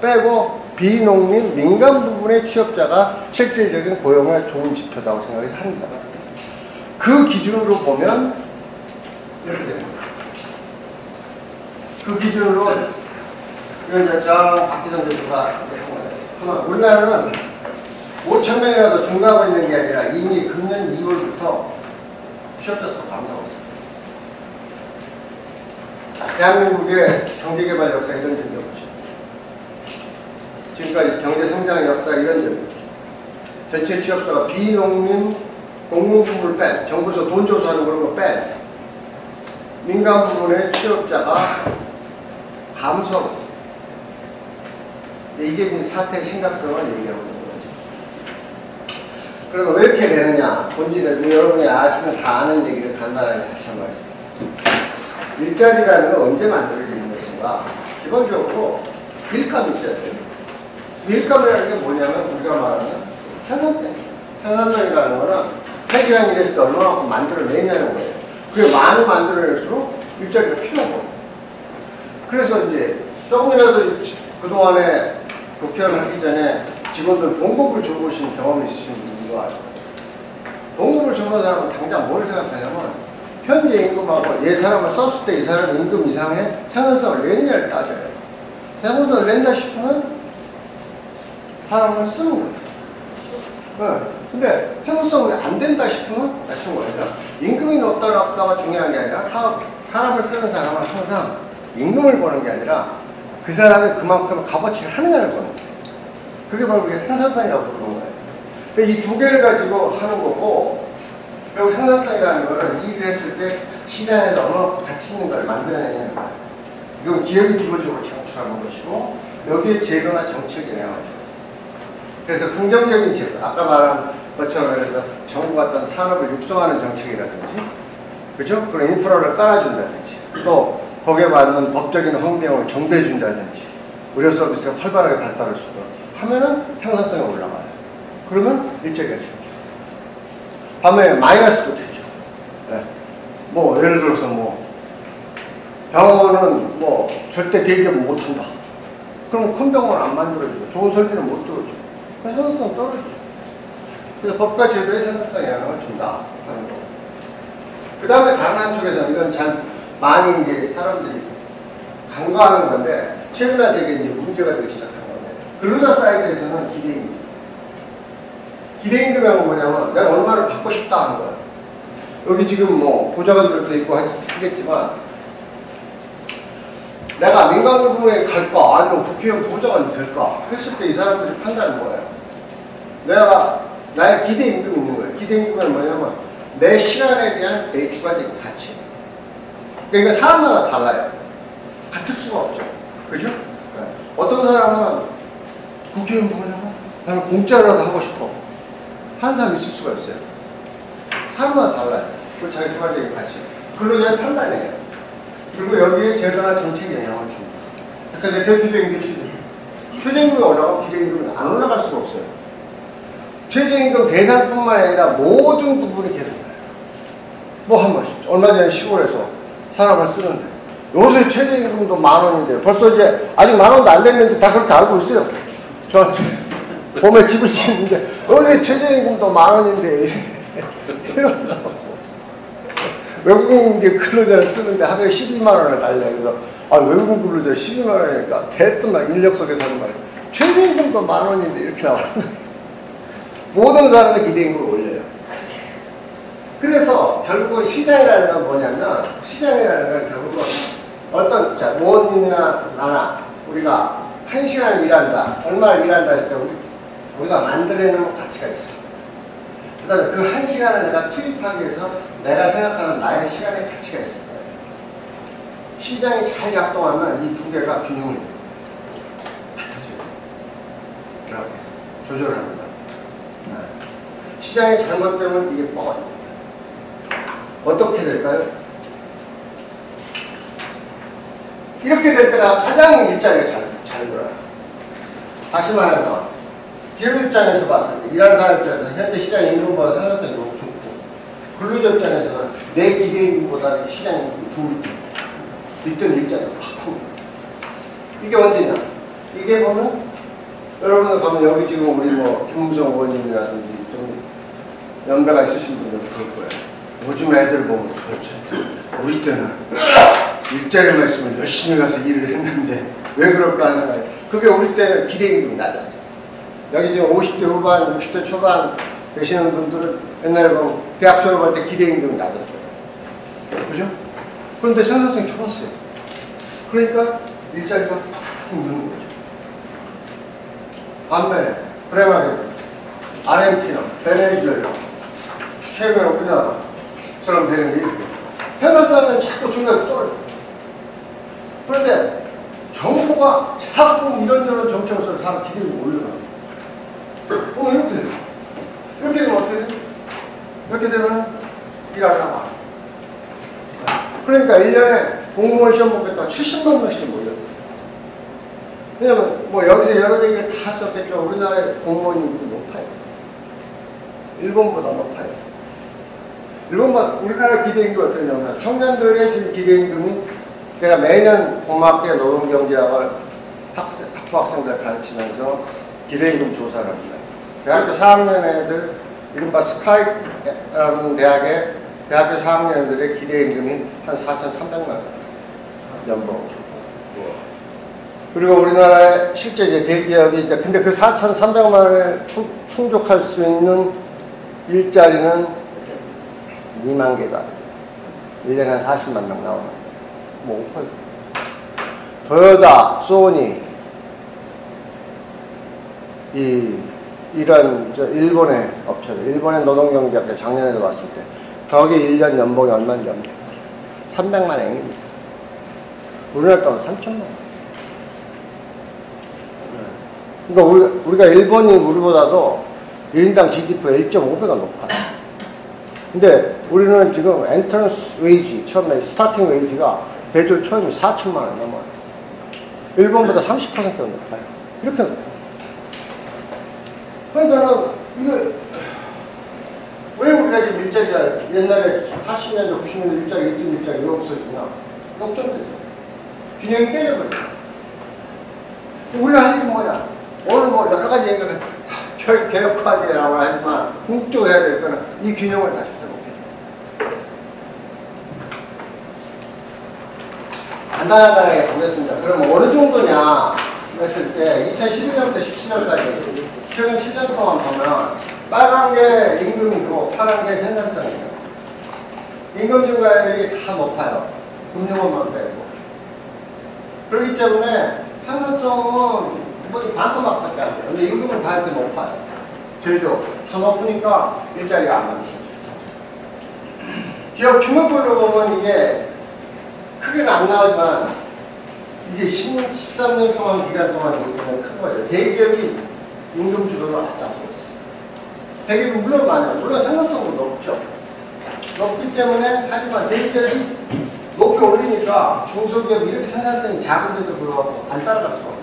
빼고 비농림 민간 부분의 취업자가 실질적인 고용의 좋은 지표다고 생각을 합니다. 그 기준으로 보면 이렇게 됩니다. 그 기준으로 이건 이제 저 박기성 교수가 하면 우리나라는 5,000명이라도 증가하고 있는 게 아니라 이미 금년 2월부터 취업자 수가 감소하고 있습니다. 대한민국의 경제개발 역사 이런 적이 없죠. 지금까지 경제성장 역사 이런 적이 없죠. 전체 취업자가 비농림 공공 부분을 뺀, 정부에서 돈 줘서 하는 그런 거 뺀 민간 부분의 취업자가 감소하고 있습니다. 이게 이제 사태의 심각성을 얘기하고 있는 거죠. 그러면 왜 이렇게 되느냐? 본질에 여러분이 아시는 다 아는 얘기를 간단하게 다시 한번 하겠습니다. 일자리라는 건 언제 만들어지는 것인가? 기본적으로 밀감이 있어야 돼요. 밀감이라는 게 뭐냐면 우리가 말하는 생산성. 생산성이라는 거는 8시간 일했을 때 얼마만큼 만들어내냐는 거예요. 그게 많이 만들어낼수록 일자리가 필요한 거예요. 그래서 이제 조금이라도 그동안에 국회의원 하기 전에 직원들 봉급을 줘보신 경험이 있으신 분들도 알고, 봉급을 줘본 사람은 당장 뭘 생각하냐면 현재 임금하고 얘 사람을 썼을 때 이 사람 임금 이상의 생산성을 내느냐를 따져요. 생산성을 낸다 싶으면 사람을 쓰는 거예요. 네. 근데 생산성이 안 된다 싶으면 다시는 거예요. 임금이 높다가 중요한 게 아니라 사람을 쓰는 사람은 항상 임금을 보는 게 아니라 그 사람이 그만큼 값어치를 하느냐를 보는 거예요. 그게 바로 우리가 생산성이라고 부르는 거예요. 이 두 개를 가지고 하는 거고, 그리고 생산성이라는 거는 일을 했을 때 시장에서 얼마나 가치 있는 걸 만들어내냐는 거예요. 이건 기업이 기본적으로 창출하는 것이고, 여기에 제도나 정책이 영향을 줘요. 그래서 긍정적인 제도, 아까 말한 것처럼 그래서 정부가 어떤 산업을 육성하는 정책이라든지, 그죠? 그런 인프라를 깔아준다든지, 또 거기에 맞는 법적인 환경을 정비해준다든지, 의료 서비스가 활발하게 발달할 수 있도록 하면은 생산성이 올라가요. 그러면 일자리가 창출. 반면에 마이너스도 되죠. 네. 뭐 예를 들어서 뭐 병원은 뭐 절대 대기업은 못한다. 그럼 큰 병원 안 만들어주고 좋은 설비는 못 들어줘. 생산성 떨어지죠. 그래서 법과 제도에 생산성에 영향을 준다 하는 거. 그 다음에 다른 한쪽에서는 이건 참 많이 이제 사람들이 간과하는 건데, 최근 와서 이게 이제 문제가 되기 시작한 건데, 근로자 사이드에서는 기대임금. 기대임금이 뭐냐면 내가 얼마를 받고 싶다 하는 거야. 여기 지금 뭐 보좌관들도 있고 하겠지만, 내가 민간 부분에 갈까 아니면 국회의원 보좌관이 될까 했을 때 이 사람들이 판단은 뭐예요? 내가 나의 기대임금이 있는 거예요. 기대임금은 뭐냐면 내 시간에 대한 내 주관적인 가치. 그러니까 사람마다 달라요. 같을 수가 없죠. 그죠? 네. 어떤 사람은 국회의원 보려면 나는 공짜로라도 하고 싶어 하는 사람이 있을 수가 있어요. 사람마다 달라요. 그리고 자기 주관적인 가치. 근로자의 판단이에요. 그리고 여기에 제도나 정책에 영향을 줍니다. 그래서 이제 대표적인 게 최저임금이 올라가면 기대임금이 안 올라갈 수가 없어요. 최저임금 대상뿐만 아니라 모든 부분이 계속 올라요. 뭐 한 번씩. 얼마 전에 시골에서 사람을 쓰는데 요새 최저임금도 10,000원인데 벌써 이제 아직 10,000원도 안 됐는데 다 그렇게 알고 있어요. 저한테 봄에 집을 짓는데 요새 최저임금도 10,000원인데 이런다고. 외국인 이제 근로자를 쓰는데 하루에 120,000원을 달려. 그래서 외국인 근로자 120,000원이니까 대뜸 인력 속에서 하는 말이에요. 최저임금도 10,000원인데 이렇게 나와요. 모든 사람의 기대임금을 올려요. 그래서 결국은 시장이라는 건 뭐냐면, 시장이라는 건 결국은 어떤, 자, 모원님이나 나나 우리가 1시간을 일한다, 얼마를 일한다 했을 때 우리가 만들어내는 가치가 있어요. 그 다음에 그 1시간을 내가 투입하기 위해서 내가 생각하는 나의 시간의 가치가 있을 거예요. 시장이 잘 작동하면 이 두 개가 균형을 같아져요. 이렇게 해서 조절을 합니다. 시장이 잘못되면 이게 뻐거요. 어떻게 될까요? 이렇게 될 때가 가장 일자리가 잘 돌아요. 다시 말해서 기업 입장에서 봤을 때, 일하는 사람 입장에서 현재 시장 임금보다 생산성이 너무 좋고, 근로자 입장에서는 내 기대 임금보다 시장 임금이 좋을 때, 이때는 일자리가 팍 큽니다. 이게 언제냐? 이게 보면 여러분들 가면 여기 지금 우리 뭐 김무성 의원님이라든지 좀 연배가 있으신 분들 그럴 거예요. 요즘 애들 보면 그렇죠. 우리 때는 일자리만 있으면 열심히 가서 일을 했는데 왜 그럴까 하는 거예요. 그게 우리 때는 기대임금이 낮았어요. 여기 지금 50대 후반, 60대 초반 되시는 분들은 옛날에 보면 대학 졸업할 때 기대임금이 낮았어요. 그죠? 그런데 생산성이 좋았어요. 그러니까 일자리가 푹 느는 거죠. 반면에 프레마리, 아르헨티나, 베네수엘라, 최근에 우리나라처럼 되는 게 이렇게 생산성은 자꾸 중간에 떨어져요. 그런데 정부가 자꾸 이런저런 정책을 써서 사람 기대임금이 올려놔요. 그럼 이렇게 돼요. 이렇게 되면 어떻게 돼요? 이렇게 되면 일하기가 많아요. 그러니까 1년에 공무원 시험 보겠다 70만 명씩 몰려요. 왜냐면 뭐 여기서 여러 얘기를 다 썼겠죠. 우리나라의 공무원 임금이 높아요. 일본보다 높아요. 일본보다 우리나라 기대임금이 어떠냐면 청년들의 지금 기대임금이 제가 매년 고맙게 노동경제학을 학부학생들 가르치면서 기대임금 조사를 합니다. 대학교 4학년 애들 이른바 스카이라는 대학의 대학교 4학년들의 기대임금이 한 4,300만 원 연봉. 그리고 우리나라의 실제 이제 대기업이 이제 근데 그 4,300만 원을 충족할 수 있는 일자리는 2만 개다. 1년에 한 40만 명 나오는. 뭐 5%. 토요타, 소니 이런 일본의 업체들, 일본의 노동경제학회 작년에도 왔을 때 거기 1년 연봉이 얼마인지 압니까? 300만 엔입니다. 우리나라 돈 3천만 원. 그러니까 우리가 일본이 우리보다도 1인당 GDP가 1.5배가 높아요. 근데 우리는 지금 엔트런스 웨이지, 처음에 스타팅 웨이지가 대졸 초임이 4천만 원 넘어요. 일본보다 30%가 높아요. 이렇게 높아요. 그러니까 이거 왜 우리가 지금 일자리가 옛날에 80년대, 90년대 일자리, 있던 일자리 왜 없어지냐? 역전되죠. 균형이 깨져버려요. 우리가 할 일은 뭐냐? 오늘 뭐 여러 가지 얘기가 개혁과제라고 하지만 궁극적으로 해야 될 거는 이 균형을 다시 회복해줘. 간단하게 보겠습니다. 그럼 어느 정도냐 했을 때 2011년부터 17년까지 최근 7년 동안 보면 빨간 게 임금이고 파란 게 생산성이에요. 임금 증가율이 다 높아요. 금융업만 빼고. 그렇기 때문에 생산성은 거의 반토막밖에 안 돼요. 근데 임금은 다 이렇게 높아요. 제조 다 높으니까 일자리가 안 만들어져요. 기업 규모별로 보면 이게 크게는 안 나오지만 이게 13년 동안 기간 동안 임금은 큰 거예요. 대기업이 임금 주도를 앞장서 있어요. 대기업이 물론 많아요. 물론 생산성도 높죠. 높기 때문에 하지만 대기업이 높게 올리니까 중소기업이 이렇게 생산성이 작은데도 불구하고 안 따라갈 수가 없어요.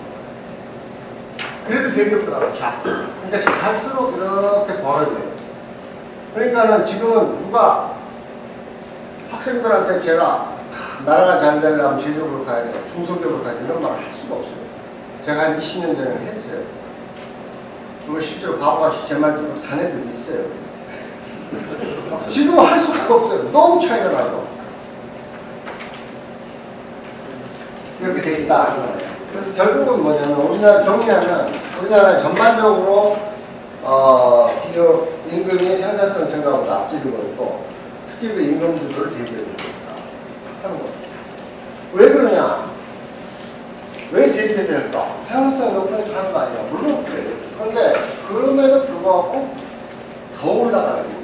그래도 대기업보다 작죠. 그러니까 갈수록 이렇게 벌어져요. 그러니까는 지금은 누가 학생들한테 제가 나라가 잘 되려면 제조업으로 가야 돼, 중소기업으로 가야 돼 이런 말 할 수가 없어요. 제가 한 20년 전에는 했어요. 그걸 실제로 바보같이 제 말 듣고 간 애들도 있어요. 지금은 할 수가 없어요. 너무 차이가 나서. 이렇게 돼 있다 하는 거예요. 그래서 결국은 뭐냐면 우리나라 정리하면 우리나라 전반적으로 임금이 생산성 증가보다 앞지르고 있고 특히 그 임금 주도를 대기업이 있다 하는 거예요. 왜 그러냐? 왜 대기업이 할까? 생산성 높으니까 하는 거 아니야? 물론 그래요. 그런데 그럼에도 불구하고 더 올라가야 돼요.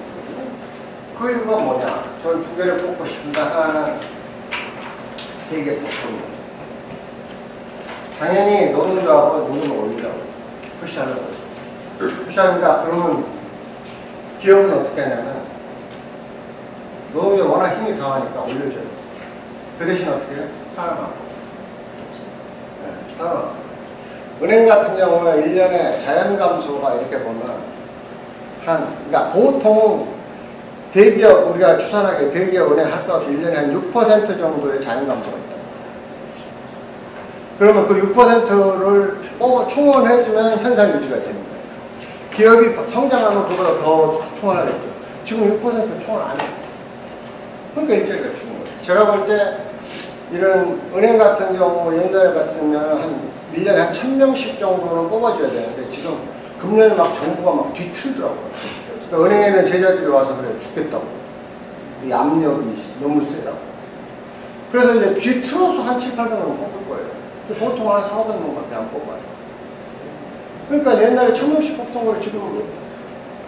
그 이유가 뭐냐? 저는 두 개를 꼽고 싶은데 하나는 대기업 부분입니다. 당연히 노동조합은 임금을 올리라고 푸시하는 거죠. 푸시합니다. 그러면 기업은 어떻게 하냐면 노동조합 워낙 힘이 강하니까 올려줘요. 그 대신 어떻게 해요? 사람하고. 네, 사람하고. 은행 같은 경우는 1년에 자연감소가 이렇게 보면 그러니까 보통 대기업, 우리가 추산하게 대기업 은행 할 것 없이 1년에 한 6% 정도의 자연감소가 있다. 그러면 그 6%를 충원해주면 현상 유지가 되는 거예요. 기업이 성장하면 그보다 더 충원하겠죠. 지금 6% 충원 안 해요. 그러니까 일자리가 죽은 거예요. 제가 볼 때 이런 은행 같은 경우 옛날 같으면 한 1년에 한 1000명씩 정도는 뽑아줘야 되는데 지금 금년에 막 정부가 막 뒤틀더라고요. 그러니까 은행에는 제자들이 와서 그래 죽겠다고. 이 압력이 너무 세다고. 그래서 이제 뒤틀어서 한 7, 800명은 뽑을 거예요. 근데 보통 한 4, 500명밖에 안 뽑아요. 그러니까 옛날에 1000명씩 뽑던 걸 지금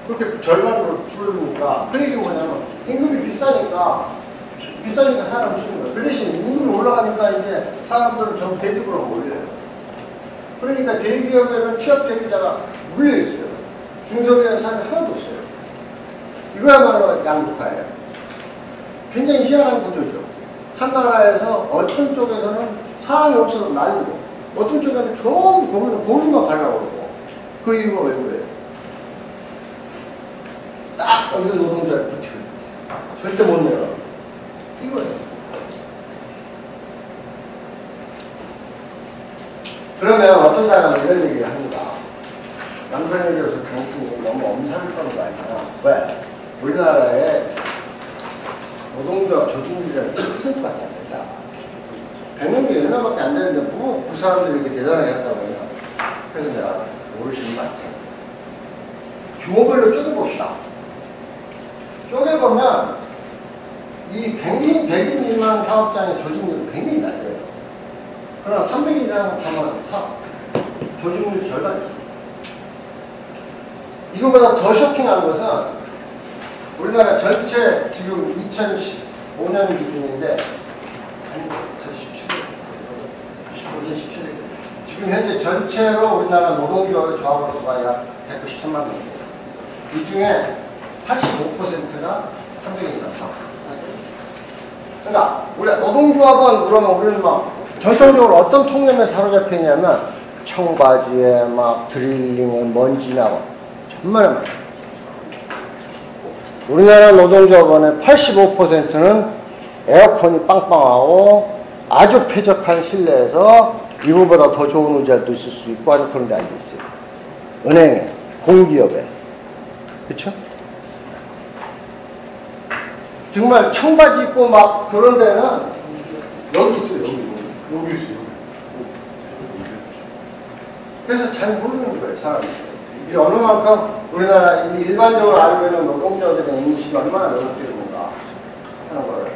그렇게 절반으로 줄으니까 그 얘기는 뭐냐면 임금이 비싸니까 사람 주는 거예요. 그 대신 임금이 올라가니까 이제 사람들은 전 대기업으로 몰려요. 그러니까 대기업에는 취업 대기자가 물려있어요. 중소기업에는 사람이 하나도 없어요. 이거야말로 양극화예요. 굉장히 희한한 구조죠. 한 나라에서 어떤 쪽에서는 사람이 없어서 난리고 어떤 쪽에는 좋은 고민만 가려고 그러고 그 이유가 왜 그래요? 딱 여기서 노동자를 버티고 있어요. 절대 못 내려. 이거예요. 그러면 어떤 사람은 이런 얘기를 합니다. 남편에 대해서 당신이 너무 엄살을 떠는 거 아니야? 왜? 우리나라에 노동조합 조직률이라는 10%밖에 안 된다. 100명이 얼마밖에 안 되는데 뭐 그 사람들이 이렇게 대단하게 했다고 해요. 그래서 내가 모르시는 말씀. 규모별로 쪼개봅시다. 쪼개보면 이 100인 미만 사업장의 조직률은 굉장히 낮아요. 그러나 300인 이상 가면 조직률 절반이에요. 이거보다 더 쇼킹한 것은 우리나라 전체 지금 2015년 기준인데 2017년 지금 현재 전체로 우리나라 노동조합의 조합원 수가 약 193만 명입니다. 이 중에 85%가 300인 이상 사업. 그러니까 우리가 노동조합은 그러면 우리는 막 전통적으로 어떤 통념에 사로잡혀 있냐면 청바지에 막 드릴링에 먼지 나고 정말 많아요. 우리나라 노동조합원의 85%는 에어컨이 빵빵하고 아주 쾌적한 실내에서 이거보다 더 좋은 의자도 있을 수 있고 아주 그런 데 앉아있어요. 은행에, 공기업에. 그쵸? 정말 청바지 입고 막 그런 데는 여기 있어요, 여기 있어요. 그래서 잘 모르는 거예요, 사람이. 이게 어느 만큼 우리나라 일반적으로 알고 있는 노동자들의 인식이 얼마나 왜곡되는가 하는 거예요.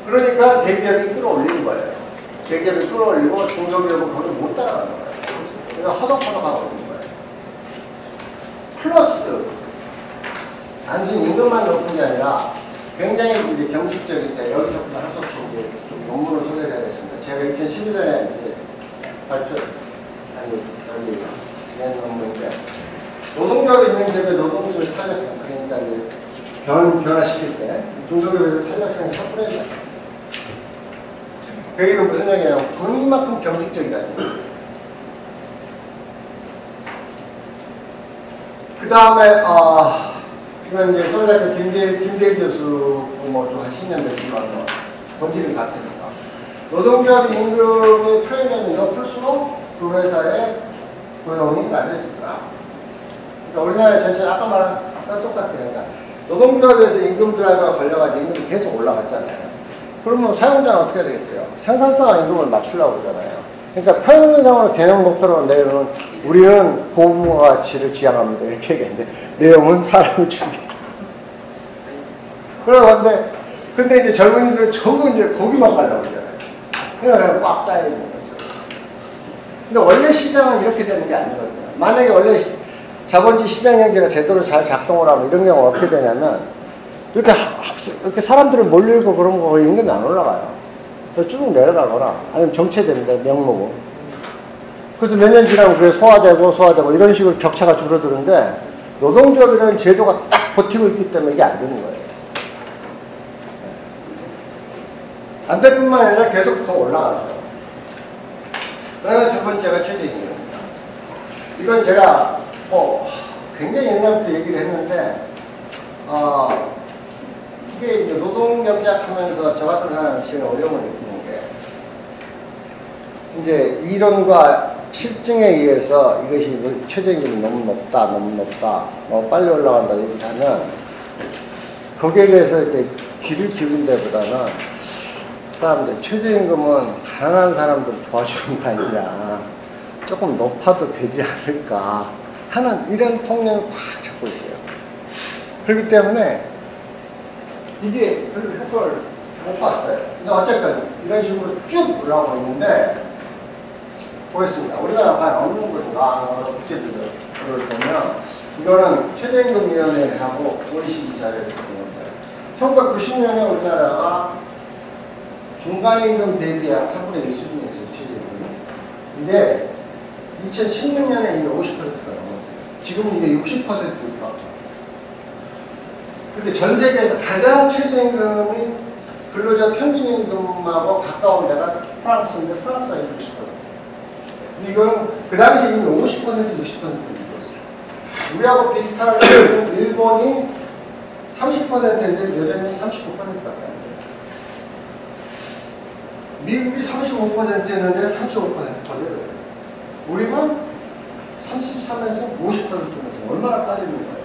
그러니까 대기업이 끌어올리는 거예요. 대기업이 끌어올리고 중소기업은 거기 못 따라가는 거예요. 그러니까 허덕허덕하고 있는 거예요. 플러스 단순히 임금만 높은 게 아니라 굉장히 이제 경직적인데 여기서부터 할 수 없이 이제 좀 논문을 소개를 해야겠습니다. 제가 2012년에 이제 여기 낸 논문인데 노동조합이 있는 기업의 노동수의 탄력성, 그러니까 이제 변화시킬 때 중소기업의 탄력성이 10분의 1. 그 얘기는 무슨 얘기예요? 본인만큼 경직적이라는 거예요. 그 다음에 이건 이제 솔라이프 김대일 교수 뭐 좀 한 10년 됐지만 본질은 같으니까 노동조합 임금의 프리미엄이 높을수록 그 회사의 고용이 낮아질 거야. 그러니까 우리나라 전체 아까 말한 거랑 똑같아요. 그러니까 노동조합에서 임금 드라이버가 걸려가지고 임금이 계속 올라갔잖아요. 그러면 사용자는 어떻게 되겠어요? 생산성과 임금을 맞추려고 그러잖아요. 그러니까 평균상으로 경영 목표로 내놓은 우리는 고부가 가치를 지향합니다. 이렇게 얘기했는데 내용은 사람을 죽이고. 그런데 근데 이제 젊은이들은 전부 이제 거기만 가려고 그러잖아요. 그냥 꽉 짜여있는 거죠. 근데 원래 시장은 이렇게 되는 게 아니거든요. 만약에 원래 자본주의 시장 경제가 제대로 잘 작동을 하면 이런 경우가 어떻게 되냐면 이렇게 사람들을 몰려있고 그런 거 임금이 안 올라가요. 쭉 내려가거나 아니면 정체됩니다. 명목은. 그래서 몇 년 지나면 그게 소화되고 이런 식으로 격차가 줄어드는데 노동조합이라는 제도가 딱 버티고 있기 때문에 이게 안 되는 거예요. 안 될 뿐만 아니라 계속 더 올라가죠. 그 다음에 두 번째가 최저임금입니다. 이건 제가 굉장히 옛날부터 얘기를 했는데 이게 이제 노동경제학 하면서 저 같은 사람은 지금 어려움을 느끼는 게 이제 이론과 실증에 의해서 이것이 최저임금이 너무 높다, 너무 높다, 너무 빨리 올라간다 얘기를 하면 거기에 대해서 이렇게 귀를 기울인 데보다는 사람들 최저임금은 가난한 사람들 도와주는 거 아니냐, 조금 높아도 되지 않을까 하는 이런 통념을 확 잡고 있어요. 그렇기 때문에 이게 별로 효과를 못 봤어요. 근데 어쨌든 이런 식으로 쭉 올라오고 있는데 보겠습니다. 우리나라 과연 어느 정도인가 국제비를 보면 이거는 최저임금위원회하고 OECD 자료에서 보는 거예요. 1990년에 우리나라가 중간임금 대비 약 3분의 1 수준이었어요. 최저임금이. 이게 2016년에 이게 50%가 넘었어요. 지금 이게 60%입니다. 근데 전 세계에서 가장 최저임금이 근로자 평균임금하고 가까운 데가 프랑스인데 프랑스가 60%. 이건 그 당시 이미 50%, 60%를 이뤘어요. 우리하고 비슷한 일본이 30%인데 여전히 39%밖에 안 돼요. 미국이 35%였는데 35% 거래를. 우리만 33에서 50%는 얼마나 빠지는 거예요.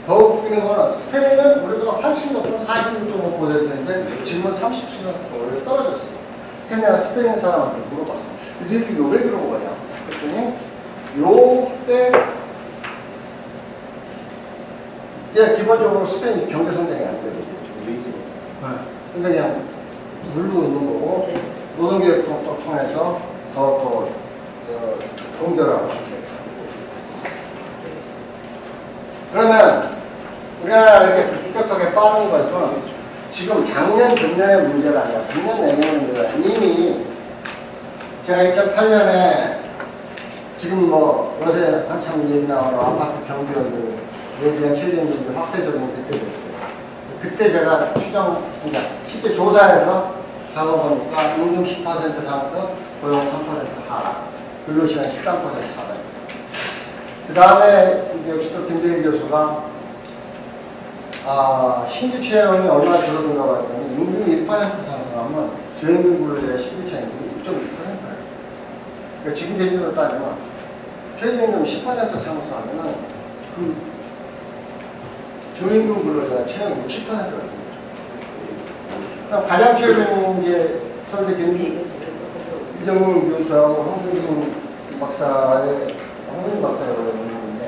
더 웃기는 거는 스페인은 우리보다 훨씬 높은 46.5%인데 지금은 37% 오히려 떨어졌어요. 그래서 내가 스페인 사람한테 물어봤어. 너희들이 이거 왜 그런 거냐? 그랬더니 요때 기본적으로 스페인이 경제 성장이 안 되거든요. 그러니까 그냥 누르고 있는 거고 노동개혁도 또 통해서 더 동결하고 그러면 우리나라가 이렇게 급격하게 빠른 것은 지금 작년, 금년의 문제가 아니라 금년, 내년의 문제가 아니라 이미 제가 2008년에 지금 뭐 요새 한참 얘기 나오는 아파트 경비원들에 대한 최저임금이 확대적인 그때 됐어요. 그때 제가 그러니까 실제 조사해서 잡아보니까 임금 10% 상승, 고용 3% 하락, 근로시간 13% 하락. 그 다음에 역시 또 김대일 교수가 신규 채용이 얼마나 줄어든다고 했더니 임금이 1% 상승하면 저임금 근로자의 신규 채용이 6.2%예요. 그러니까 지금 기준으로 따지면 최저임금 10% 상승하면은 그 저임금 근로자 채용 60%가 줄어요. 가장 최근에 이제 서울대 이정문 교수하고 황승진 박사라고 했는데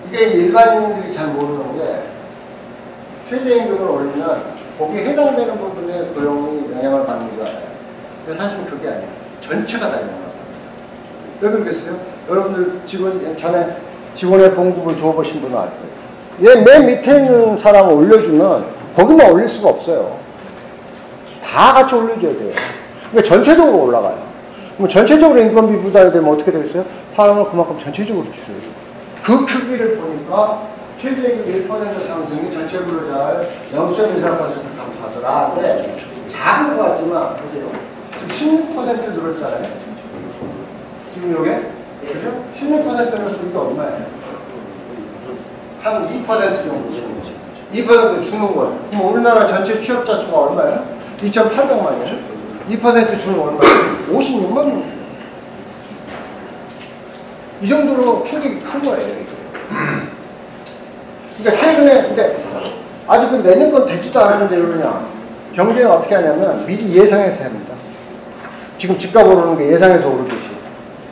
이게 일반인들이 잘 모르는 게 최저임금을 올리면 거기에 해당되는 부분에 고용이 영향을 받는 줄 알아요. 근데 사실 그게 아니에요. 전체가 다 영향을 받아요. 왜 그러겠어요? 여러분들 전에 직원의 봉급을 줘보신 분은 알 거예요. 얘 맨 밑에 있는 사람을 올려주면 거기만 올릴 수가 없어요. 다 같이 올려줘야 돼요. 그러니까 전체적으로 올라가요. 그럼 전체적으로 인건비 부담이 되면 어떻게 되겠어요? 파람을 그만큼 전체적으로 줄여요. 그 크기를 보니까 최저임금 1% 상승이 전체 근로자를 0.23% 감소하더라. 근데 작은 것 같지만 보세요. 지금 16% 늘었잖아요. 지금 요게 그죠? 16% 늘어서 이게 얼마예요? 한 2% 정도 주는 거죠. 2% 주는 거예요. 그럼 우리나라 전체 취업자 수가 얼마예요? 2,800만이에요. 2% 주는 거 얼마예요? 56만 명 주는 거예요. 이 정도로 충격이 큰 거예요. 그러니까 최근에, 근데 아직 그 내년 건 되지도 않았는데 그러냐. 경제는 어떻게 하냐면 미리 예상해서 합니다. 지금 집값 오르는 게 예상해서 오르듯이.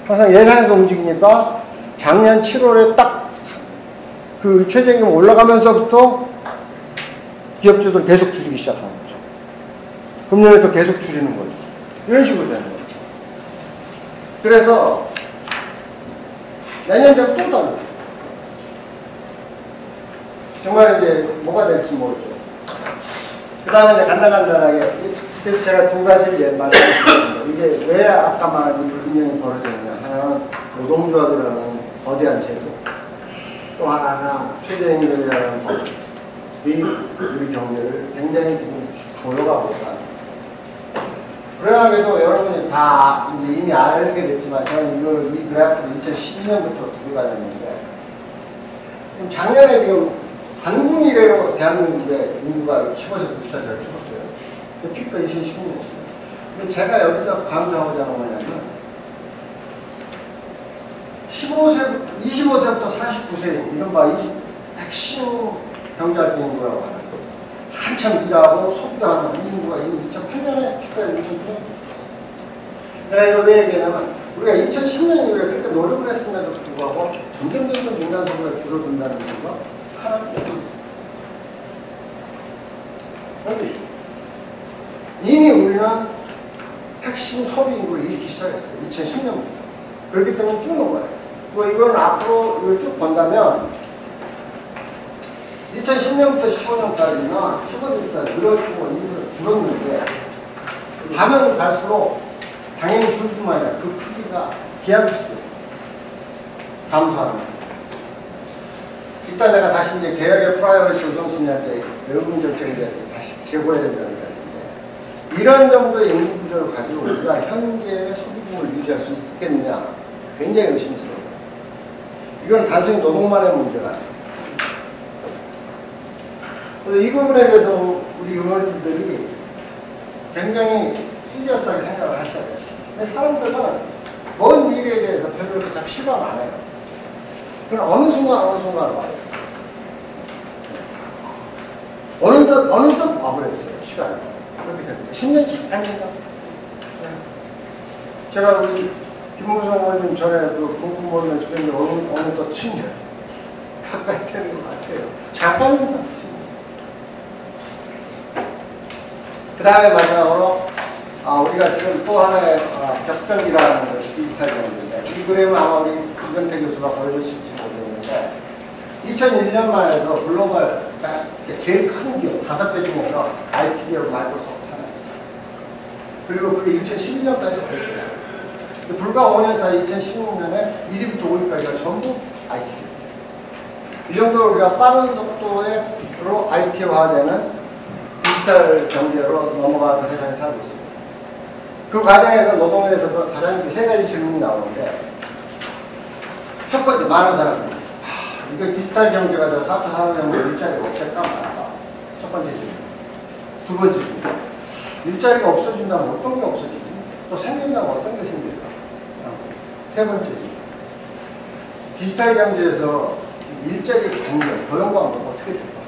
항상 예상해서 움직이니까 작년 7월에 딱 그 최저임금 올라가면서부터 기업주들 계속 줄이기 시작하는 거죠. 금년에도 계속 줄이는 거죠. 이런 식으로 되는 거죠. 그래서 내년 되면 또 다르고 정말 이제 뭐가 될지 모르죠. 그 다음에 이제 간단하게 그래서 제가 두 가지를 말씀드렸습니다. 이게 왜 아까 말한 이 불균형이 벌어졌냐. 하나는 노동조합이라는 거대한 제도, 또 하나는 최저임금이라는 법이 우리 경제를 굉장히 지금 조여가고 있다. 불행하게도 여러분이 다 이제 이미 알게 됐지만 저는 이 그래프를 2012년부터 두고 다녔는데 작년에 지금 단군 이래로 대한민국의 인구가 15에서 90살 잘 죽었어요. 피크가 2016년이었어요. 근데 제가 여기서 강조하고자 하는 뭐냐면 25세부터 49세 이른바 핵심 경제활동인구라고 하는 한참 일하고 소비하는 이 인구가 2008년에 피크를 2009년에 내가 이걸 왜 얘기하냐면 우리가 2010년 이후에 그렇게 노력을 했음에도 불구하고 점점 민간 소비가 줄어든다는 이유가 하나는 여기 있어요. 여기 있어요. 이미 우리는 핵심 소비 인구를 잃기 시작했어요. 2010년부터. 그렇기 때문에 쭉 먹어요. 또 이건 앞으로 이걸 쭉 본다면 2010년부터 15년까지나 15년까지 늘어지고 인구가 줄었는데 가면 갈수록 당연히 줄 뿐만 아니라 그 크기가 기하급수로 감소하는 거예요. 일단 내가 다시 이제 개혁의 프라이어리티 우선순위한테 외국인 정책에 대해서 다시 재고해야 된다는 거예요. 이런 정도의 인구 구조를 가지고 우리가 현재의 소비금을 유지할 수 있겠느냐 굉장히 의심스러워요. 이건 단순히 노동만의 문제가 아니에요. 그래서 이 부분에 대해서 우리 의원님들이 굉장히 시리어스하게 생각을 하셔야 돼요. 근데 사람들은 먼 미래에 대해서 별로 그렇게 잘 실감 안 해요. 그럼 어느 순간 와요. 어느덧 와버렸어요. 시간이. 그렇게 됩니다. 10년씩 아닙니다. 제가 우리 김무성 의원님 전에 그 공부모임을 주는데 어느덧 10년 가까이 되는 것 같아요. 잠깐입니다. 그 다음에 마지막으로 우리가 지금 또 하나의 벽변이라는 것이 디지털 경제인데 이 그림은 아마 우리 이경태 교수가 보여주실지 모르겠는데 2001년만 해도 글로벌 제일 큰 기업 5배 중에서 IT 기업 마이크로소프트 하나 있어요. 그리고 그게 2011년까지 됐어요. 불과 5년 사이 2016년에 1위부터 5위까지가 전부 IT 기업. 이 정도로 우리가 빠른 속도로 IT화되는 디지털 경제로 넘어가는 세상에 살고 있습니다. 그 과정에서 노동에 있어서 가장 세 가지 질문이 나오는데 첫 번째, 많은 사람들이 이거 디지털 경제가 되어 4차 산업혁명 일자리가 없을까 말까? 첫 번째 질문. 두 번째 질문. 일자리가 없어진다면 어떤 게 없어지지? 또 생긴다면 어떤 게 생길까? 세 번째 질문. 디지털 경제에서 일자리 관계, 고용관계가 어떻게 될까?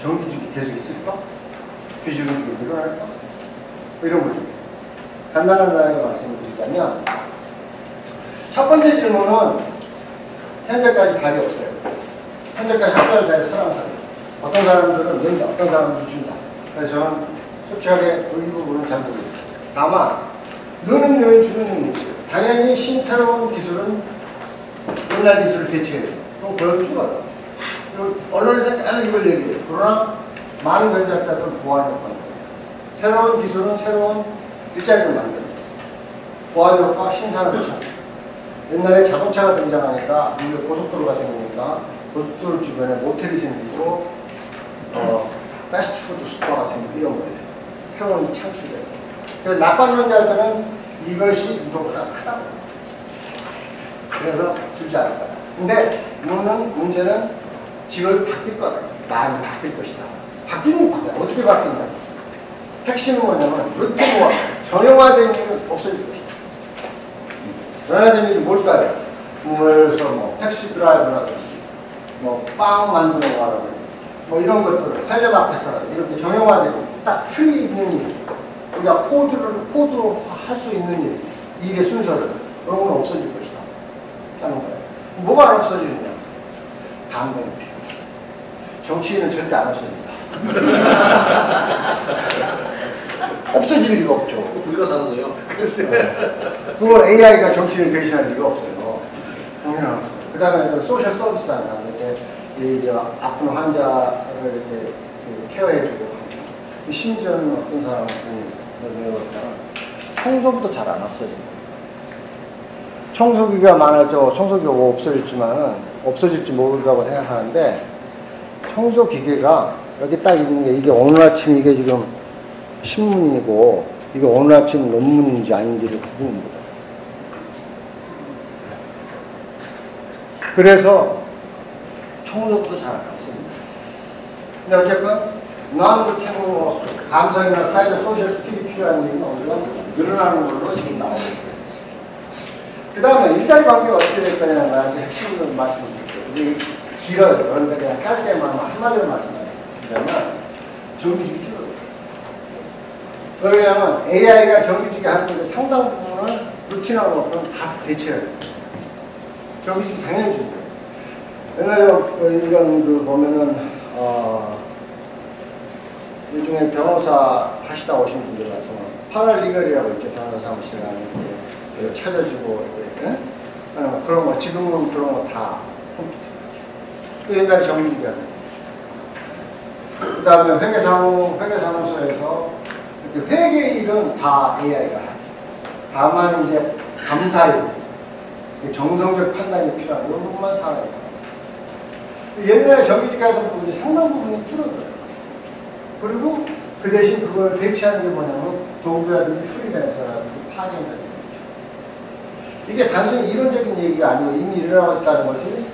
정규직이 계속 있을까? 비정규직이 늘어날까? 이런 거죠. 간단하게 말씀을 드리자면 첫 번째 질문은 현재까지 답이 없어요. 현재까지 학자사의 설왕설래. 어떤 사람들은 는다, 어떤 사람들은 준다. 그래서 저는 솔직하게 이 부분은 잘 모르겠어요. 다만 느는 요인, 주는 요인이 있어요. 당연히 새로운 기술은 옛날 기술을 대체해요. 그럼 그걸 죽어요. 언론에서 계속 이걸 얘기해요. 그러나 많은 경제학자들은 보완효과를 만듭니다. 새로운 기술은 새로운 일자리를 만듭니다. 보완효과, 신산업을 찾습니다. 옛날에 자동차가 등장하니까 고속도로가 생기니까 고속도로 주변에 모텔이 생기고 패스트푸드 스토어가 생기고 이런 거예요. 새로운 창출돼요. 그래서 나빠하는 이것이 이거보다 크다고 해요. 그래서 주지 않을 거다. 근데 문제는 직업이 바뀔 거다. 많이 바뀔 것이다. 바뀌는 거다. 어떻게 바뀌냐? 핵심은 뭐냐면 루틴화, 정형화된 일은 없어질 것이다. 정형화된 일이 뭘까요? 그래서 택시 드라이브라든지 빵 만드는 거라든지 이런 것들을 텔레마케터라든지 이렇게 정형화되고 딱 틀이 있는 일, 우리가 코드로 할 수 있는 일, 일의 순서를 그런 건 없어질 것이다 하는 거예요. 뭐가 안 없어지느냐? 감정이 필요해요. 정치인은 절대 안 없어진다. 없어질 리가 없죠. 우리가 사는데요. 그걸 AI가 정치인을 대신할 리가 없어요. 그 다음에 소셜 서비스 하는 사람들, 이제 아픈 환자를 이렇게 케어해주고 하고, 심지어는 어떤 사람은 청소부도 잘 안 없어진다. 청소기가 많아져, 청소기가 없어질지만은, 없어질지 모른다고 생각하는데, 청소 기계가 여기 딱 있는 게 이게 오늘 아침 이게 지금 신문이고 이게 오늘 아침 논문인지 아닌지를 구분을 못해요. 그래서 청소부도 잘 안 했습니다. 근데 어쨌건 non-routine work, 감성이나 사회적 소셜 스킬이 필요한 얘기는 우리가 늘어나는 걸로 지금 나오고 있어요. 그 다음에 일자리 관계가 어떻게 될 거냐는 걸 아주 핵심으로 말씀드릴게요. 우리 길어요. 그런데 그냥 짧게만 한마디로 말씀드리자면 정규직이 줄어들어요. 왜냐하면 AI가 정규직이 하는 데 상당 부분을 루틴하고 다 대체해요. 정규직이 당연히 줄어요. 옛날에 이런 그 보면은 일종의 변호사 하시다 오신 분들 같은 경우 파랄리걸이라고 있죠. 변호사 사무실 안에 찾아주고 그런 거 지금은 그런 거 다 컴퓨터죠. 그 옛날에 정규직이 하는 거죠. 그 다음에 회계사무소에서 회계 일은 다 AI가 하죠. 다만 이제 감사일 정성적 판단이 필요한 이런 부분만 사람이 하죠. 옛날에 정규직이 하던 부분이 상당 부분이 줄어들어요. 그리고 그 대신 그걸 대체하는 게 뭐냐면 도구라든지 프리랜서라든지 파견이라든지 이게 단순히 이론적인 얘기가 아니고 이미 일어나고 있다는 것이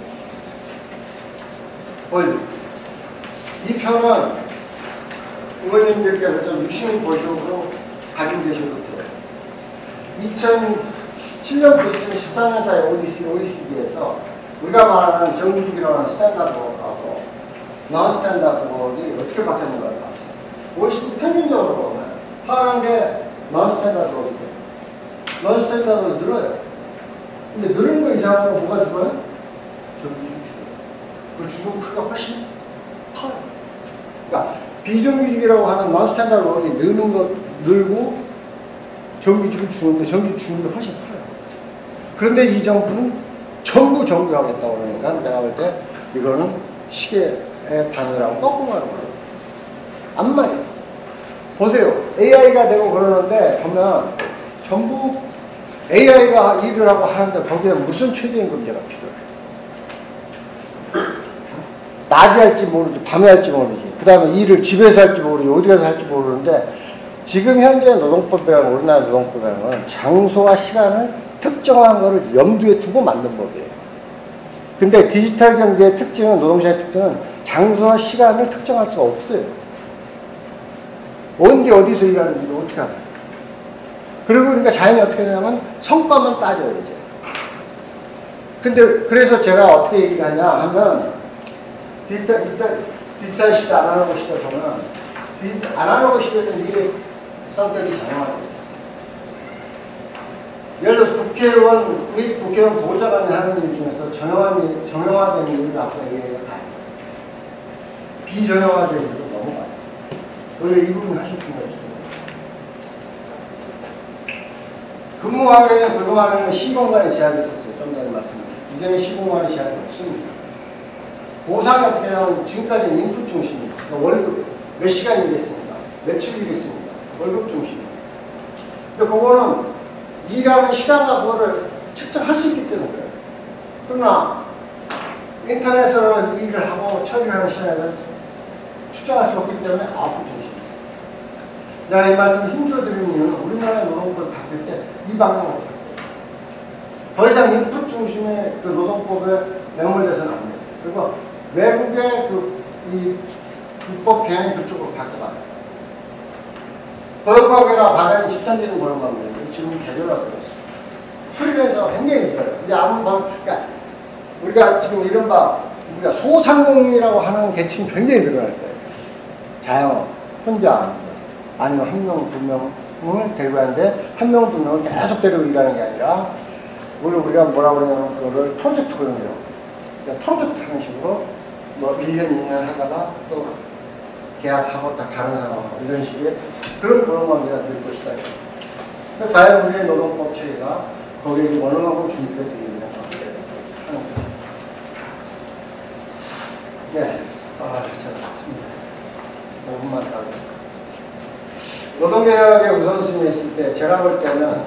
보여요. 이 편은 의원님들께서 좀 유심히 보시고 가지고 계셔도 돼요. 2007년부터 2014년 사이 OECD에서 우리가 말하는 정규직이라고 하는 스탠다드하고 non 스탠다드 웍이 어떻게 바뀌었는가를 봤어요. OECD 평균적으로 보면 파란 게 non 스탠다드 웍이에요. non 스탠다드로 늘어요. 근데 늘은 거 이상으로 뭐가 줄어요? 정규직이 줄어요. 그 줄은 크기가 훨씬 커요. 그러니까 비정규직이라고 하는 non 스탠다드 웍이 느는 거 늘고 정규직이 주는데 정규직 주는 게 훨씬 커요. 그런데 이 정부는 전부 정규하겠다고 그러니까 내가 볼 때 이거는 시계의 바늘하고 거꾸로 가는 거예요. 안 말이에요. 보세요. AI가 되고 그러는데 보면 전부 AI가 일을 하고 하는데 거기에 무슨 최저임금제가 필요해요. 낮에 할지 모르지 밤에 할지 모르지 그 다음에 일을 집에서 할지 모르지 어디 가서 할지 모르는데 지금 현재 노동법이라는 우리나라 노동법이라는 건 장소와 시간을 특정한 거를 염두에 두고 만든 법이에요. 근데 디지털 경제의 특징은, 노동시장의 특징은 장소와 시간을 특정할 수가 없어요. 언제 어디서 일하는지도 어떻게 알아요. 그리고 그러니까 자연히 어떻게 되냐면 성과만 따져요, 이제. 근데 그래서 제가 어떻게 얘기를 하냐 하면 디지털 시대, 아날로그 시대 보면 아날로그 시대는 일의 성격이 정형화되어 있어요. 예를 들어서 국회의원 및 국회의원 보좌관이 하는 일 중에서 정형화된 일을 앞으로 AI가 다 해요. 비정형화된 일도 넘어가요. 오히려 이 부분이 훨씬 중요하죠. 근무 환경에 그동안에는 시공간의 제약이 있었어요. 좀 전에 말씀드렸죠. 이제는 시공간의 제약이 없습니다. 보상이 어떻게 하냐면 지금까지는 인풋 중심이에요. 그러니까 월급, 몇 시간 일했습니다. 며칠 일했습니다. 월급 중심이에요. 근데 그거는 일하는 시간과 그거를 측정할 수 있기 때문에 그래요. 그러나 인터넷으로 일을 하고 처리를 하는 시간에서 측정할 수 없기 때문에 아웃풋 중심이에요. 내가 이 말씀을 힘주어 드리는 이유는 우리나라의 노동법이 바뀔 때 이 방향으로 바뀌어요. 더 이상 인풋 중심의 그 노동법에 매몰돼서는 안 돼요. 그리고 외국의 이 불법 개념이 그쪽으로 바뀌어가요. 고용관계가 발현이 집단적인 고용관계인데 지금 개조라고 그랬어요. 프리랜서가 굉장히 힘들어요. 이제 그러니까 우리가 지금 이른바 우리가 소상공인이라고 하는 계층이 굉장히 늘어날 거예요. 자영업, 혼자 아니면 한 명, 두 명을 데리고 하는데 한 명, 두 명을 계속 데리고 일하는 게 아니라 우리가 뭐라고 그러냐면 그거를 프로젝트 고용이라고 해요. 그러니까 프로젝트 하는 식으로 뭐 1년, 2년 하다가 또 계약하고 다 다른 사람하고 이런 식의 그런 관계가 될 것이다. 과연 우리의 노동법 체계가 거기에 어느 만큼 준비가 되어 있느냐 하는 거죠. 네. 제가 5분만 더 하겠습니다. 노동개혁의 우선순위에 있을 때 제가 볼 때는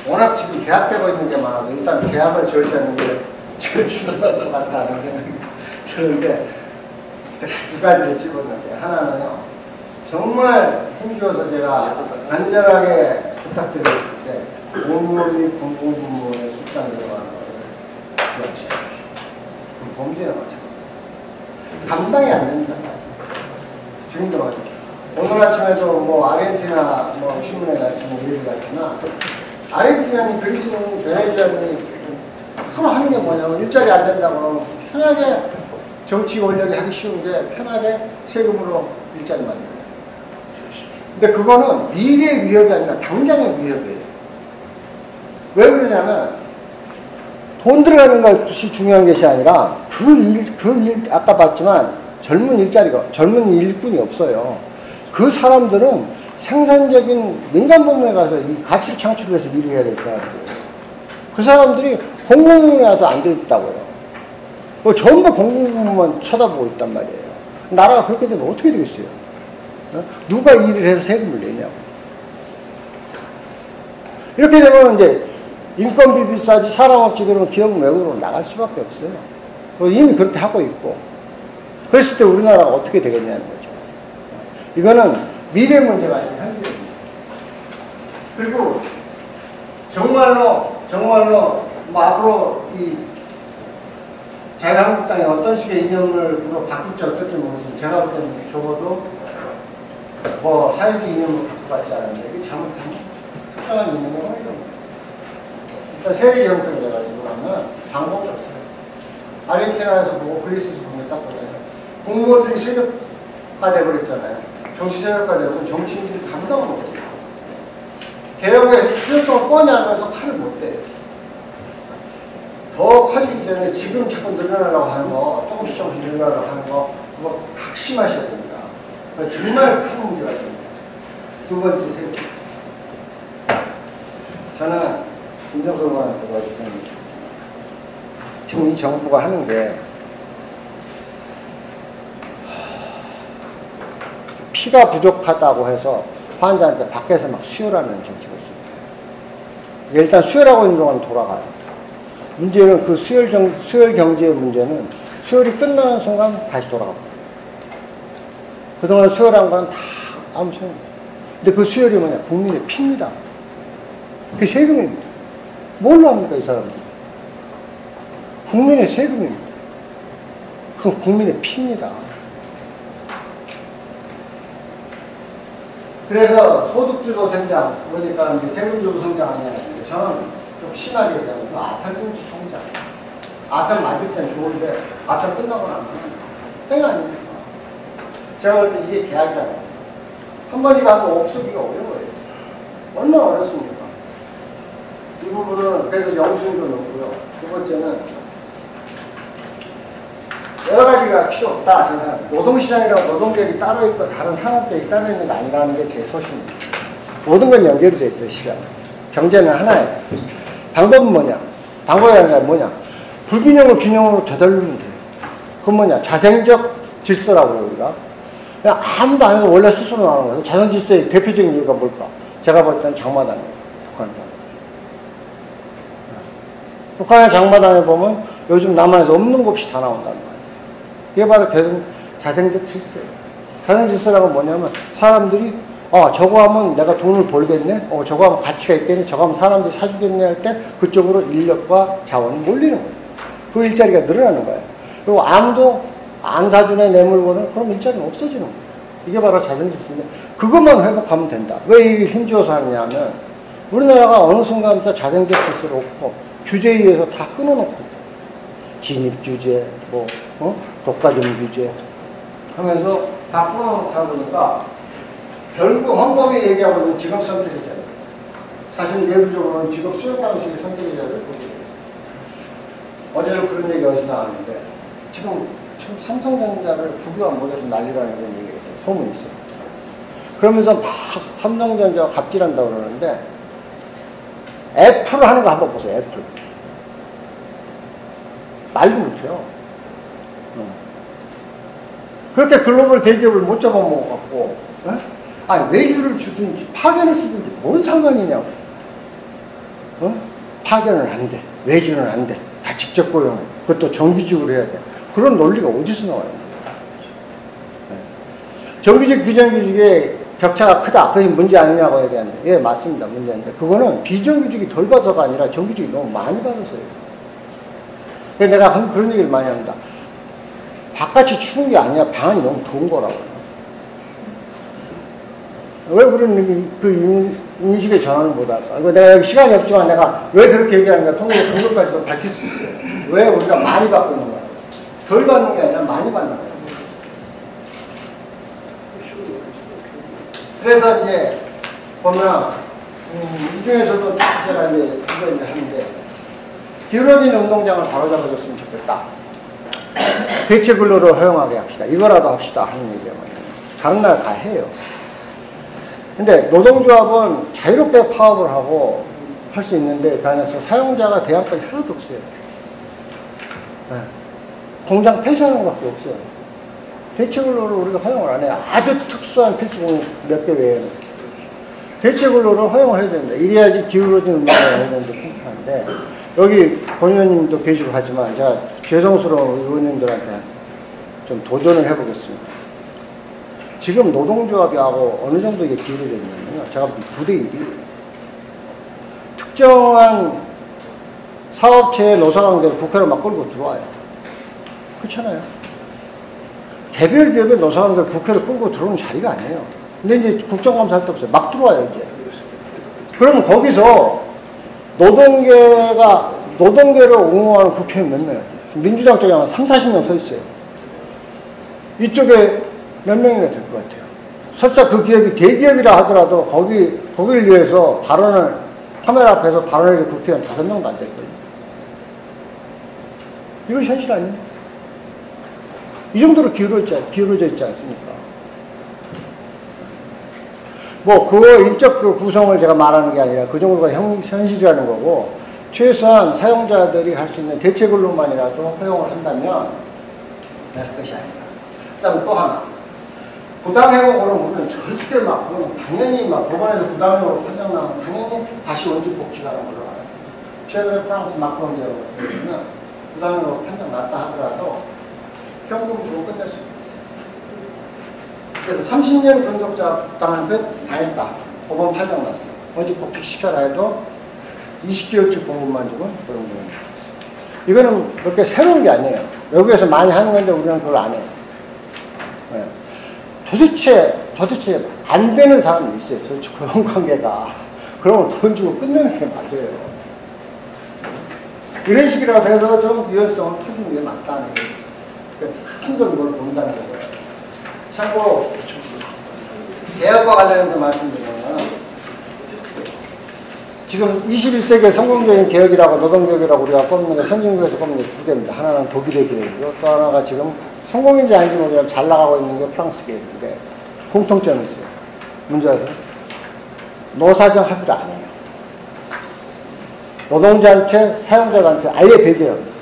워낙 지금 계약되고 있는 게 많아서 일단 계약을 저지하는 게 제일 중요한 것 같다는 생각이 드는데 제가 두 가지를 집었는데 하나는요 정말 힘주어서 제가 간절하게 부탁드리고 싶을 때 공무원 및 공공부문의 숫자 늘어가는 것을 지원시켜주십시오. 그럼 범죄나 마찬가지입니다. 감당이 안 된다. 지금도 말이야. 오늘 아침에도 뭐 아르헨티나 뭐 신문에 났지만 얘기를 했지만 아르헨티나니 그리스는 베네수엘이 서로 하는 게 뭐냐면 일자리 안 된다고 그러면 편하게 정치 권력이 하기 쉬운데 편하게 세금으로 일자리 만들어요. 근데 그거는 미래의 위협이 아니라 당장의 위협이에요. 왜 그러냐면 돈 들어가는 것이 중요한 것이 아니라 아까 봤지만 젊은 일꾼이 없어요. 그 사람들은 생산적인 민간 부문에 가서 이 가치를 창출해서 일을 해야 될 사람들이에요. 그 사람들이 공공부문에 와서 앉아 있다고요. 전부 공공부문만 쳐다보고 있단 말이에요. 나라가 그렇게 되면 어떻게 되겠어요? 누가 일을 해서 세금을 내냐고. 이렇게 되면 이제 인건비 비싸지 사람 없지 그러면 기업은 외국으로 나갈 수밖에 없어요. 이미 그렇게 하고 있고. 그랬을 때 우리나라가 어떻게 되겠냐는 거죠. 이거는 미래 문제가 아니라 현재 문제. 그리고 정말로 뭐 앞으로 이 자유한국당이 어떤 식의 이념으로 바뀔지 어쩔지 모르지만 제가 볼 때는 적어도 뭐 사회주의 이념으로 바꿀 것 같지 않은데 이게 잘못하면 특정한 이념을 하는 겁니다. 일단 세계 경선을 해가지고 하면 방법이 없어요. 아르헨티나에서 보고 그리스에서 보면 딱 보잖아요. 공무원들이 세력화 돼버렸잖아요. 정치 세력화 되면 정치인들이 감당을 못해요. 개혁의 필요성을 뻔히 알면서 칼을 못 대요. 더 커지기 전에 지금 자꾸 늘어나려고 하는 거, 조금씩 늘어나려고 하는 거, 그거 각심하셔야 됩니다. 정말 큰 문제가 됩니다. 두 번째, 세력. 저는 김정수 의원한테도 지금 이 정부가 하는 게 피가 부족하다고 해서 환자한테 밖에서 막 수혈하는 정책을 씁니다. 일단 수혈하고 있는 동안 돌아가요. 문제는 그 수혈 경제의 문제는 수혈이 끝나는 순간 다시 돌아갑니다. 그동안 수혈한 건 다 아무 소용 없어요. 근데 그 수혈이 뭐냐? 국민의 피입니다. 그게 세금입니다. 뭘로 합니까, 이 사람들? 국민의 세금입니다. 그건 국민의 피입니다. 그래서 소득주도 성장, 그러니까 세금주도 성장 아니냐. 저는 좀 심하게 얘기하면 그 아탈주도 성장. 아탈 만들 때는 좋은데 아탈 끝나고 나면 땡 아닙니까? 제가 볼 때 이게 계약이라는 거예요. 한 번이가 하면 없애기가 어려워요. 얼마나 어렵습니까? 이 부분은 그래서 영수증도 넣고요. 두 번째는 여러 가지가 필요 없다. 저는 노동시장이라고 노동계획이 따로 있고 다른 산업계획이 따로 있는 거 아니라는 게 제 소신입니다. 모든 건 연결이 돼 있어요. 시장. 경제는 하나예요. 방법은 뭐냐? 방법이라는 게 뭐냐? 불균형을 균형으로 되돌리면 돼요. 그건 뭐냐? 자생적 질서라고 해요, 우리가. 그냥 아무도 안 해도 원래 스스로 나오는 거예요. 자생 질서의 대표적인 이유가 뭘까? 제가 볼 때는 장마당이에요. 북한장. 북한의 장마당에 보면 요즘 남한에서 없는 것 없이 다 나온단 말이에요. 이게 바로 자생적 질서예요. 자생적 질서라고 뭐냐면 사람들이 저거 하면 내가 돈을 벌겠네? 저거 하면 가치가 있겠네? 저거 하면 사람들이 사주겠네? 할 때 그쪽으로 인력과 자원이 몰리는 거예요. 그 일자리가 늘어나는 거예요. 그리고 아무도 안 사주네 내 물건은 그럼 일자리는 없어지는 거예요. 이게 바로 자생적 질서인데 그것만 회복하면 된다. 왜 이게 힘주어서 하느냐 하면 우리나라가 어느 순간부터 자생적 질서를 없고 규제에 의해서 다 끊어놓고 있다. 진입 규제, 독과점 규제 하면서 다 끊어놓다 보니까 결국 헌법이 얘기하고 있는 직업 선택의 자유. 사실 내부적으로는 직업 수용 방식의 선택의 자유를 보게 돼요. 어제도 그런 얘기 어디서 나왔는데 지금 삼성전자를 국유화 못해서 난리라는 그런 얘기가 있어요. 소문이 있어요. 그러면서 막 삼성전자가 갑질한다고 그러는데 애플을 하는 거 한번 보세요. 애플. 말도 못해요. 그렇게 글로벌 대기업을 못 잡아먹어갖고, 외주를 주든지 파견을 쓰든지 뭔 상관이냐고. 파견은 안 돼. 외주는 안 돼. 다 직접 고용해. 그것도 정규직으로 해야 돼. 그런 논리가 어디서 나와요? 정규직, 비정규직의 격차가 크다. 그게 문제 아니냐고 얘기하는데, 예, 맞습니다. 문제인데. 그거는 비정규직이 덜 받아서가 아니라 정규직이 너무 많이 받아서요. 그래서 내가 그런 얘기를 많이 합니다. 바깥이 추운 게 아니라 방 안이 너무 더운 거라고. 왜 우리는 그 인식의 전환을 못할까? 이거 내가 여기 시간이 없지만 내가 왜 그렇게 얘기하는가 통계의 근거까지도 밝힐 수 있어요. 왜 우리가 많이 받고 있는 거야? 덜 받는 게 아니라 많이 받는 거야. 그래서 이제 보면 이 중에서도 제가 이제 이걸 하는데 기울어진 운동장을 바로잡아줬으면 좋겠다. 대체 근로를 허용하게 합시다. 이거라도 합시다 하는 얘기예요. 다른 나라 다 해요. 근데 노동조합은 자유롭게 파업을 하고 할 수 있는데 그 안에서 사용자가 대안까지 하나도 없어요. 네. 공장 폐쇄하는 것밖에 없어요. 대체 근로를 우리가 허용을 안 해요. 아주 특수한 필수공 몇 개 외에는. 대체 근로를 허용을 해야 된다. 이래야지 기울어진 운동을 해야 되는데 평판인데 여기 권 의원님도 계시고 하지만 제가 죄송스러운 의원님들한테 좀 도전을 해보겠습니다. 지금 노동조합하고 어느 정도 이게 기울어져 있냐면요. 제가 볼 때 9대1이 특정한 사업체의 노사관계를 국회로 막 끌고 들어와요. 그렇잖아요. 개별 기업의 노사관계를 국회로 끌고 들어오는 자리가 아니에요. 근데 이제 국정감사 할 때 없어요. 막 들어와요, 이제. 그러면 거기서 노동계를 옹호하는 국회의원 몇 명이에요? 민주당 쪽에 한 3, 40명 서 있어요. 이쪽에 몇 명이나 될 것 같아요. 설사 그 기업이 대기업이라 하더라도 거기를 위해서 카메라 앞에서 발언을 국회의원 5명도 안 될 거예요. 이거 현실 아니에요? 이 정도로 기울어져 있지 않습니까? 뭐, 인적 구성을 제가 말하는 게 아니라 그 정도가 현실이라는 거고, 최소한 사용자들이 할 수 있는 대체 근로만이라도 허용을 한다면 될 것이 아닌가. 그 다음에 또 하나. 부당해고는 우리는 절대 그건 당연히 법원에서 부당해고 판정 나면 당연히 다시 원칙 복지하는 걸로 알아요. 최근에 프랑스 마크롱 대학을 보면 부당해고 판정 났다 하더라도 현금 주고 끝낼 수 있어요. 그래서 30년 근속자 당했다. 법원 판정 났어. 원칙 복지 시켜라 해도 20개월치 보험만 주고 그런 거예요. 이거는 그렇게 새로운 게 아니에요. 외국에서 많이 하는 건데 우리는 그걸 안 해요. 네. 도대체 안 되는 사람이 있어요. 도대체 그런 관계가. 그러면 돈 주고 끝내는 게 맞아요. 이런 식이라고 해서 좀 유연성을 터주는 게 맞다는 얘기죠. 큰 걸 뭘 본다는 거예요. 참고, 개혁과 관련해서 말씀드리면, 지금 21세기의 성공적인 개혁이라고, 노동개혁이라고 우리가 꼽는 게 선진국에서 꼽는 게 두 개입니다. 하나는 독일의 개혁이고, 또 하나가 지금 성공인지 아닌지 모르지만 잘 나가고 있는 게 프랑스 개혁인데, 공통점이 있어요. 문제가 노사정 합의를 안 해요. 노동자단체, 사용자단체 아예 배제합니다.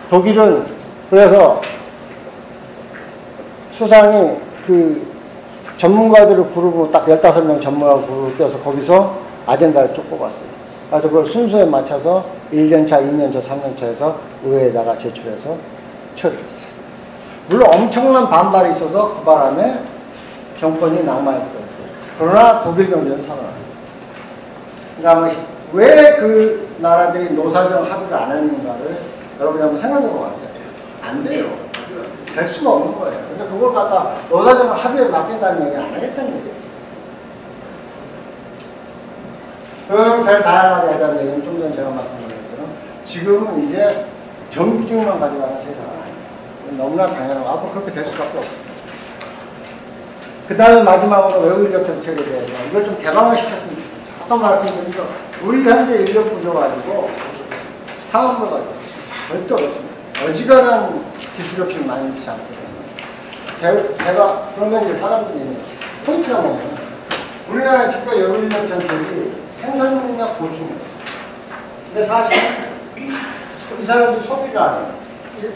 독일은 그래서 수상이 전문가들을 부르고 딱 15명 전문가 부르고 껴서 거기서 아젠다를 쭉 뽑았어요. 그래서 그걸 순서에 맞춰서 1년차, 2년차, 3년차에서 의회에다가 제출해서 처리를 했어요. 물론 엄청난 반발이 있어서 그 바람에 정권이 낙마했어요. 그러나 독일 경제는 살아났어요. 그러니까 왜 그 나라들이 노사정 합의를 안 했는가를 여러분이 한번 생각해 보면 안 돼요. 될 수가 없는 거예요. 근데 그걸 갖다 노사정 합의에 맡긴다는 얘기는 안 하겠다는 얘기예요. 그럼 더 다양하게 하자는 얘기는 좀 전에 제가 말씀드린 것처럼 지금은 이제 정규직만 가져가는 세상은 아니에요. 너무나 당연하고 앞으로 그렇게 될 수밖에 없어요. 그 다음에 마지막으로 외국인력 정책에 대해서 이걸 좀 개방을 시켰으면 좋겠어요. 아까 말씀드린 거 우리 현재 인력 부족 가지고 상업을 가지고 절대 없습니다. 어지간한 기술 혁신이 많이 있지 않거든요. 제가 그러면 이제 사람들이 포인트가 뭐냐면 우리나라 지금까지 외국인력 정책이 생산 능력 보충이에요. 근데 사실 이 사람들이 소비를 안 해요.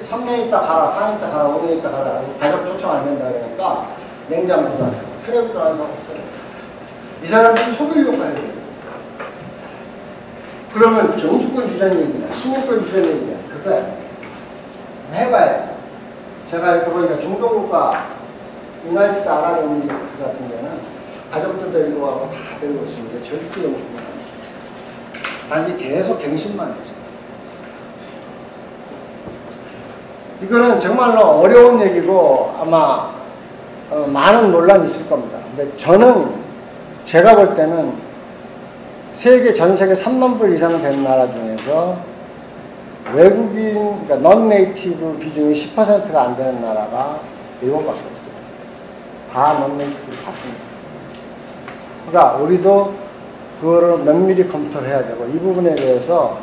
3년 있다 가라, 4년 있다 가라, 5년 있다 가라. 가격 초청 안 된다 그러니까 냉장고도 안 해요. 테레비도 안 하고 이 사람들이 소비를 해야 돼요. 그러면 정주권 주전 얘기냐, 시민권 주전 얘기냐, 그거 해봐야 돼요. 제가 이렇게 보니까 중동국가, 유나이티드 아랍에미리트 같은 데는 가족들 데리고 가고 다 데리고 있습니다. 절대 영주권 아니죠. 단지 계속 갱신만 하죠. 이거는 정말로 어려운 얘기고 아마 많은 논란이 있을 겁니다. 근데 제가 볼 때는 전 세계 3만 불 이상 되는 나라 중에서 외국인, 그러니까 넌 네이티브 비중이 10%가 안 되는 나라가 일본밖에 없어요. 다 넌 네이티브를 탔습니다. 그러니까 우리도 그거를 면밀히 검토를 해야 되고, 이 부분에 대해서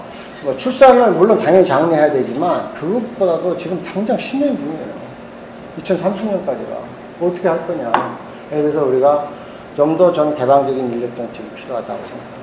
뭐 출산을 물론 당연히 장려해야 되지만 그것보다도 지금 당장 10년 중이에요. 2030년까지가 어떻게 할 거냐. 그래서 우리가 좀 더 전 개방적인 인력 정책이 필요하다고 생각합니다.